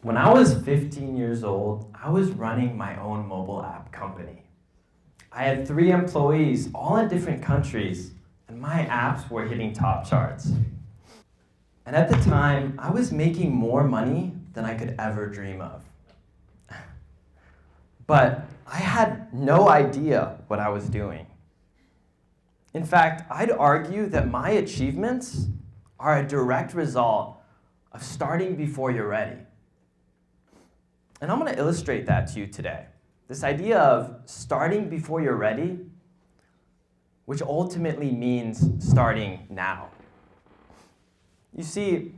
When I was 15 years old, I was running my own mobile app company. I had 3 employees, all in different countries, and my apps were hitting top charts. And at the time, I was making more money than I could ever dream of. But I had no idea what I was doing. In fact, I'd argue that my achievements are a direct result of starting before you're ready. And I'm going to illustrate that to you today. This idea of starting before you're ready, which ultimately means starting now. You see,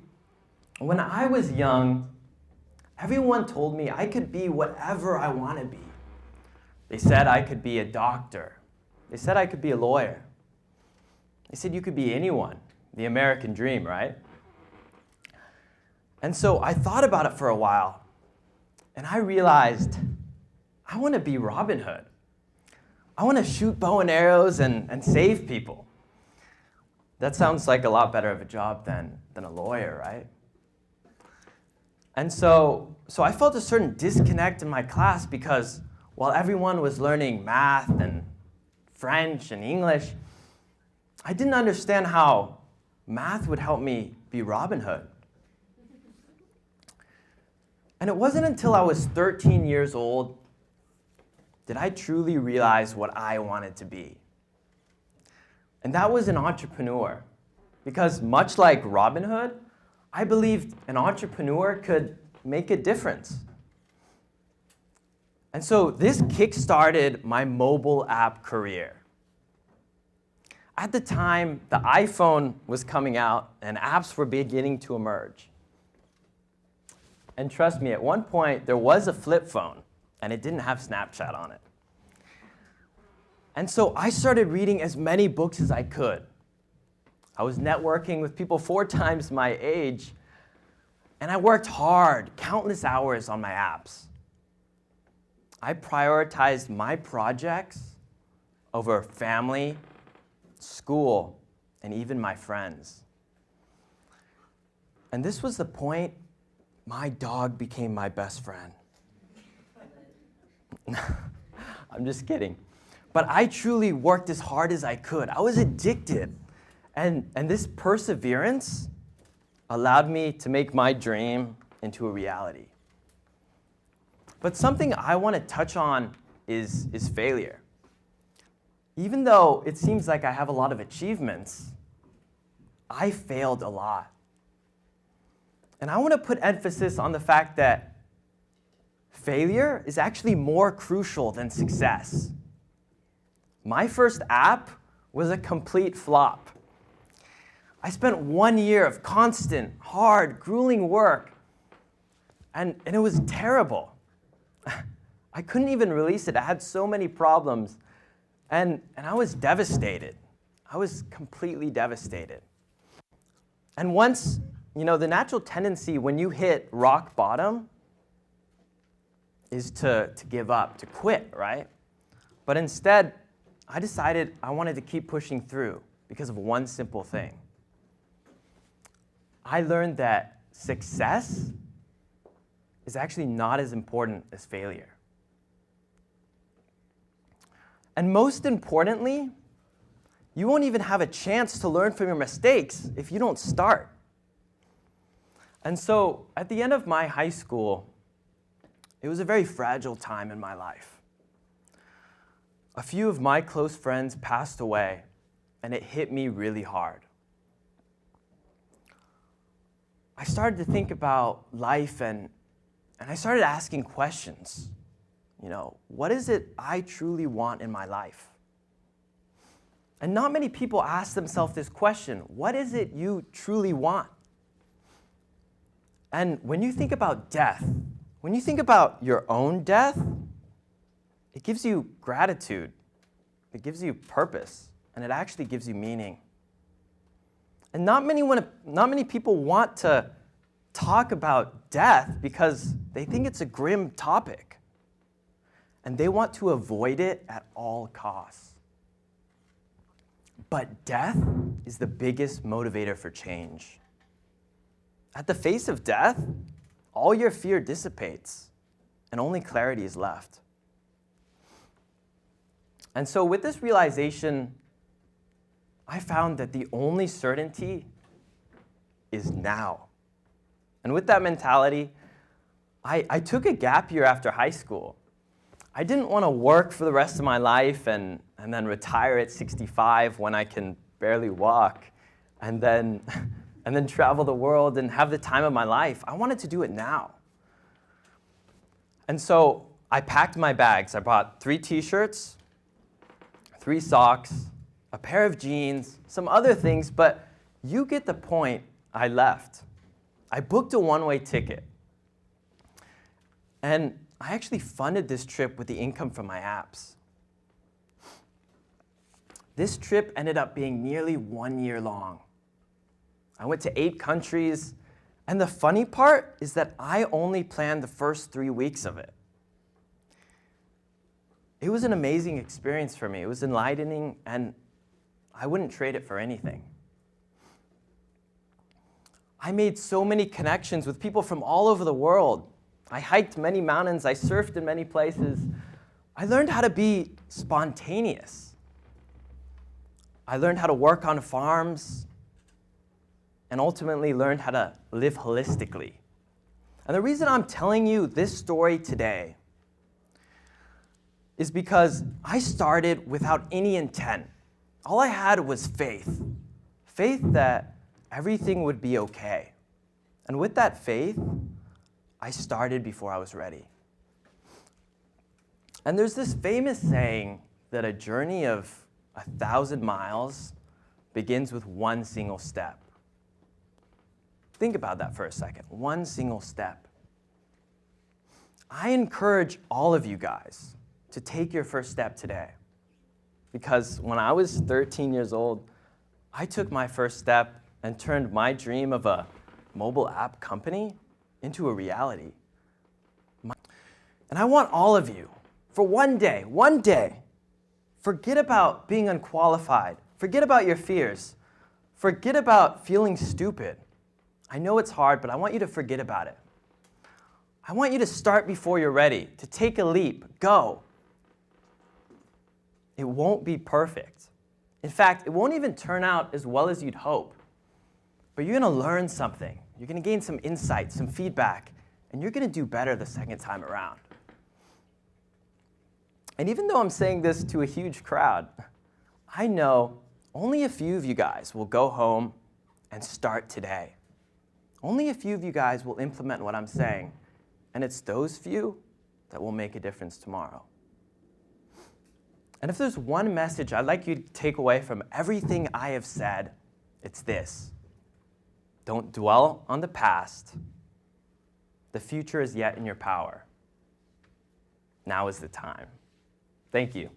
when I was young, everyone told me I could be whatever I want to be. They said I could be a doctor. They said I could be a lawyer. They said you could be anyone, the American dream, right? And so I thought about it for a while, and I realized I want to be Robin Hood. I want to shoot bow and arrows and save people. That sounds like a lot better of a job than a lawyer, right? And so I felt a certain disconnect in my class because while everyone was learning math and French and English, I didn't understand how math would help me be Robin Hood. And it wasn't until I was 13 years old that I truly realized what I wanted to be. And that was an entrepreneur. Because much like Robin Hood, I believed an entrepreneur could make a difference. And so this kick-started my mobile app career. At the time, the iPhone was coming out and apps were beginning to emerge. And trust me, at one point, there was a flip phone, and it didn't have Snapchat on it. And so I started reading as many books as I could. I was networking with people 4 times my age, and I worked hard, countless hours on my apps. I prioritized my projects over family, school, and even my friends. And this was the point my dog became my best friend. I'm just kidding. But I truly worked as hard as I could. I was addicted. And this perseverance allowed me to make my dream into a reality. But something I want to touch on is failure. Even though it seems like I have a lot of achievements, I failed a lot. And I want to put emphasis on the fact that failure is actually more crucial than success. My first app was a complete flop. I spent 1 year of constant, hard, grueling work, and it was terrible. I couldn't even release it. I had so many problems, and I was devastated. I was completely devastated. And once, the natural tendency when you hit rock bottom is to give up, to quit, right? But instead, I decided I wanted to keep pushing through because of one simple thing. I learned that success is actually not as important as failure. And most importantly, you won't even have a chance to learn from your mistakes if you don't start. And so at the end of my high school, it was a very fragile time in my life. A few of my close friends passed away, and it hit me really hard. I started to think about life, and I started asking questions. What is it I truly want in my life? And not many people ask themselves this question, what is it you truly want? And when you think about death, when you think about your own death, it gives you gratitude, it gives you purpose, and it actually gives you meaning. And not many people want to talk about death because they think it's a grim topic, and they want to avoid it at all costs. But death is the biggest motivator for change. At the face of death, all your fear dissipates, and only clarity is left. And so with this realization, I found that the only certainty is now. And with that mentality, I took a gap year after high school. I didn't want to work for the rest of my life and then retire at 65 when I can barely walk, and then travel the world and have the time of my life. I wanted to do it now. And so I packed my bags. I bought 3 t-shirts, 3 socks, a pair of jeans, some other things, but you get the point. I left. I booked a one-way ticket. And I actually funded this trip with the income from my apps. This trip ended up being nearly 1 year long. I went to 8 countries, and the funny part is that I only planned the first 3 weeks of it. It was an amazing experience for me. It was enlightening, and I wouldn't trade it for anything. I made so many connections with people from all over the world. I hiked many mountains. I surfed in many places. I learned how to be spontaneous. I learned how to work on farms, and ultimately learned how to live holistically. And the reason I'm telling you this story today is because I started without any intent. All I had was faith. Faith that everything would be okay. And with that faith, I started before I was ready. And there's this famous saying that a journey of 1,000 miles begins with one single step. Think about that for a second. One single step. I encourage all of you guys to take your first step today. Because when I was 13 years old, I took my first step and turned my dream of a mobile app company into a reality. And I want all of you, for one day, forget about being unqualified. Forget about your fears. Forget about feeling stupid. I know it's hard, but I want you to forget about it. I want you to start before you're ready, to take a leap. Go. It won't be perfect. In fact, it won't even turn out as well as you'd hope. But you're going to learn something. You're going to gain some insight, some feedback, and you're going to do better the second time around. And even though I'm saying this to a huge crowd, I know only a few of you guys will go home and start today. Only a few of you guys will implement what I'm saying, and it's those few that will make a difference tomorrow. And if there's one message I'd like you to take away from everything I have said, it's this. Don't dwell on the past. The future is yet in your power. Now is the time. Thank you.